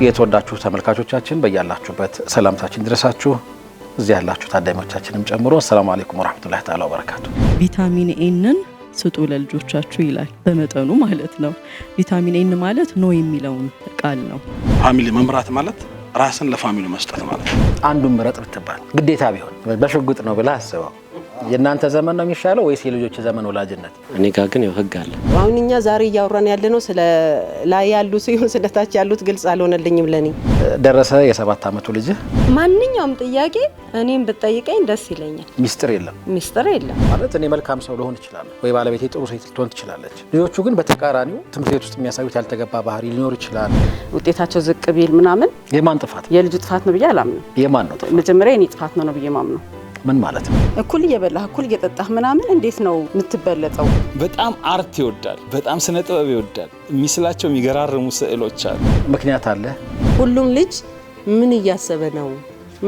የተወዳችሁ ተመልካቾቻችን በእያላችሁበት ሰላምታችን ድረሳችሁ እዚህ ያላችሁ ታዳሚዎቻችንም ጨምሮ ሰላም አለይኩም ወራህመቱላሂ ተዓላ ወበረካቱ። ቪታሚን ኤንን ስጡ ለልጆቻችሁ ይላል በመጠኑ ማለት ነው። ቪታሚን ኤን ማለት ኖ የሚለውን ቃል ነው። ፋሚሊ መምራት ማለት ራስን ለፋሚሊ መስጠት ማለት ነው። አንዱን ምረጥ ብትባል ግዴታ ቢሆን በሽጉጥ ነው ብለህ አስበው። የእናንተ ዘመን ነው የሚሻለው ወይስ የልጆች ዘመን ወላጅነት? እኔ ጋር ግን ህግ አለ። አሁን እኛ ዛሬ እያወራን ያለነው ስለ ላይ ያሉ ሲሆን ስለታች ያሉት ግልጽ አልሆነልኝም ለኔ። ደረሰ የ7 ዓመቱ ልጅ ማንኛውም ጥያቄ እኔም ብትጠይቀኝ ደስ ይለኛል። ሚስጥር የለም ማለት እኔ መልካም ሰው ልሆን ይችላል ወይ ባለቤቴ ጥሩ ሴት ልትሆን ትችላለች። ልጆቹ ግን በተቃራኒው ትምህርት ቤት ውስጥ የሚያሳዩት ያልተገባ ባህሪ ሊኖር ይችላል። ውጤታቸው ዝቅ ቢል ምናምን የማን ጥፋት? የልጁ ጥፋት ነው ብዬ አላምንም። የማን ነው ጥፋት? መጀመሪያ የኔ ጥፋት ነው ብዬ ማምነው። ምን ማለት ነው? እኩል እየበላህ እኩል እየጠጣህ ምናምን እንዴት ነው የምትበለጠው? በጣም አርት ይወዳል፣ በጣም ስነ ጥበብ ይወዳል። የሚስላቸው የሚገራርሙ ስዕሎች አሉ። ምክንያት አለ። ሁሉም ልጅ ምን እያሰበ ነው?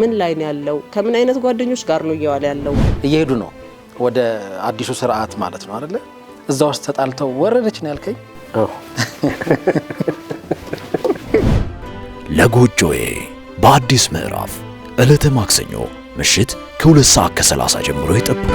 ምን ላይ ነው ያለው? ከምን አይነት ጓደኞች ጋር ነው እየዋለ ያለው? እየሄዱ ነው ወደ አዲሱ ስርዓት ማለት ነው አይደለ? እዛ ውስጥ ተጣልተው ወረደች ነው ያልከኝ? ለጎጆዬ በአዲስ ምዕራፍ ዕለተ ማክሰኞ ምሽት ከ2 ሰዓት ከ30 ጀምሮ ይጠብቁ።